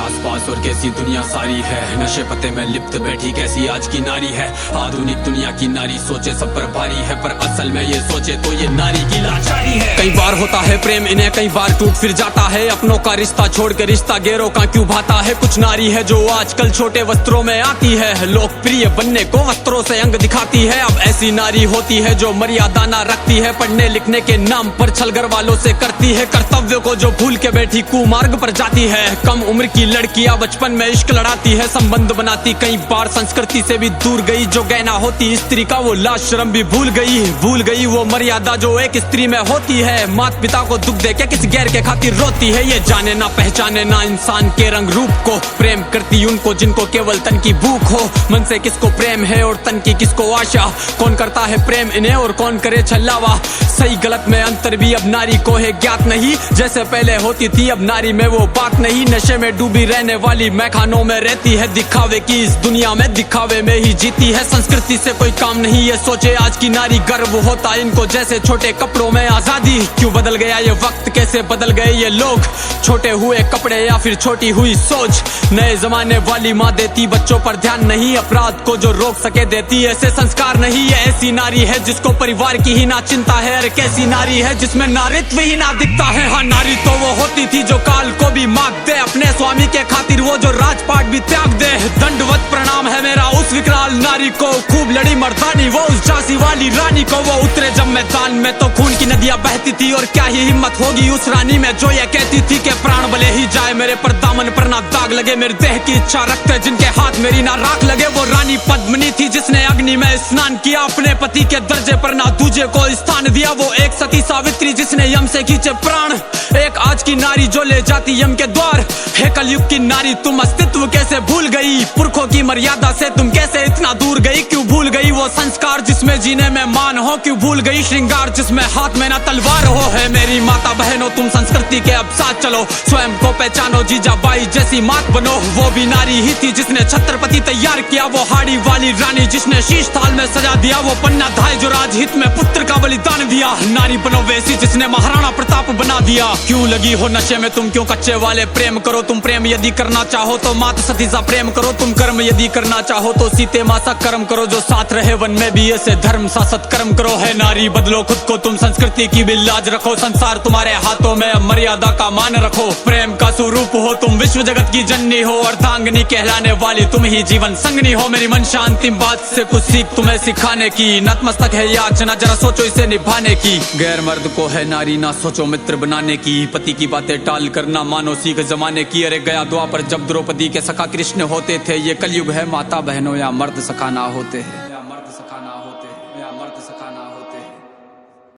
आसपास और कैसी दुनिया सारी है। नशे पते में लिप्त बैठी कैसी आज की नारी है। आधुनिक दुनिया की नारी सोचे सब पर भारी है, पर असल में ये सोचे तो ये नारी की लाचारी है। कई बार होता है प्रेम इन्हें, कई बार टूट फिर जाता है। अपनों का रिश्ता छोड़ के रिश्ता गैरों का क्यों भाता है। कुछ नारी है जो आजकल छोटे वस्त्रों में आती है, लोकप्रिय बनने को वस्त्रों से अंग दिखाती है। अब ऐसी नारी होती है जो मर्यादा ना रखती है, पढ़ने लिखने के नाम पर छल घर वालों से करती है। कर्तव्य को जो भूल के बैठी कुमार्ग पर जाती है। कम उम्र की लड़कियां बचपन में इश्क लड़ाती है, संबंध बनाती कई बार संस्कृति से भी दूर गई। जो गहना होती स्त्री का वो लाज शर्म भी भूल गई वो मर्यादा जो एक स्त्री में होती है। माता पिता को दुख दे के किसी गैर के खातिर रोती है। ये जाने ना पहचाने ना इंसान के रंग रूप को, प्रेम करती उनको जिनको केवल तन की भूख हो। मन से किसको प्रेम है और तन की किसको आशा, कौन करता है प्रेम इन्हें और कौन करे छल्लावा। सही गलत में अंतर भी अब नारी को है ज्ञात नहीं, जैसे पहले होती थी अब नारी में वो बात नहीं। नशे में डूबी रहने वाली मैखानों में रहती है, दिखावे की इस दुनिया में दिखावे में ही जीती है। संस्कृति से कोई काम नहीं ये सोचे आज की नारी, गर्व होता इनको जैसे छोटे कपड़ों में आजादी। क्यों बदल गया ये वक्त, कैसे बदल गए ये लोग, छोटे हुए कपड़े या फिर छोटी हुई सोच। नए जमाने वाली माँ देती बच्चों पर ध्यान नहीं, अपराध को जो रोक सके देती ऐसे संस्कार नहीं। ये ऐसी नारी है जिसको परिवार की ही ना चिंता है, अरे कैसी नारी है जिसमें नारित्व ही ना दिखता है। हाँ नारी तो वो होती थी जो काल को भी मात दे, अपने स्वामी के खातिर वो जो राजपाट भी त्याग दे। दंडवत प्रणाम है मेरा उस विकराल नारी को, खूब लड़ी मर्दानी वो उस झांसी वाली रानी को। वो उतरे जब मैदान में तो खून की नदियां बहती थी, और क्या ही हिम्मत होगी उस रानी में जो ये कहती थी कि प्राण भले ही जाए मेरे पर दामन पर ना दाग लगे। मेरे देह की इच्छा रखते जिनके हाथ मेरी ना राख लगे। वो रानी पद्मिनी थी जिसने अग्नि में स्नान किया, अपने पति के दर्जे पर ना दूजे को स्थान दिया। वो एक सती सावित्री जिसने यम से खींचे प्राण, एक आज की नारी जो ले जाती यम के द्वार। हे कलयुग की नारी तुम अस्तित्व कैसे भूल गई, पुरखों की मर्यादा से तुम कैसे इतना दूर गई। क्यों भूल गई वो संस्कार जिसमें जीने में मान हो, क्यों भूल गई श्रृंगार जिसमें हाथ में ना तलवार हो। है मेरी माता बहनों तुम संस्कृति के अब साथ चलो, स्वयं को पहचानो जीजाबाई जैसी मात बनो। वो भी नारी ही थी जिसने छत्रपति तैयार किया, वो हाड़ी वाली रानी जिसने शीश थाल में सजा दिया। वो पन्ना धाय जो राजहित में पुत्र का बलिदान दिया, नारी बनो वैसी जिसने महाराणा प्रताप बना दिया। क्यों लगी हो नशे में तुम, क्यों कच्चे वाले प्रेम करो तुम। प्रेम यदि करना चाहो तो मात सती सा प्रेम करो तुम, कर्म यदि करना चाहो तो सीते माँ सा कर्म करो। जो साथ रहे वन में भी ऐसे धर्म सा सत्कर्म करो। है नारी बदलो खुद को तुम, संस्कृति की भी लाज रखो। संसार तुम्हारे हाथों में, मर्यादा का मान रखो। प्रेम का स्वरूप हो तुम, विश्व जगत की जननी हो, अर्धांगिनी कहलाने वाली तुम ही जीवन संगनी हो। मेरी मन शांतिम बात से कुछ सीख तुम्हें सिखाने की, नतमस्तक है याचना जरा सोचो इसे निभाने की। गैर मर्द को है नारी ना सोचो मित्र बनाने की, पति की बातें टाल करना मानो सीख जमाने की। अरे गया द्वापर जब द्रौपदी के सखा कृष्ण होते थे, ये कलयुग है माता बहनों या मर्द सखा ना होते हैं, या मर्द सखा ना होते हैं, या मर्द सखा ना होते हैं।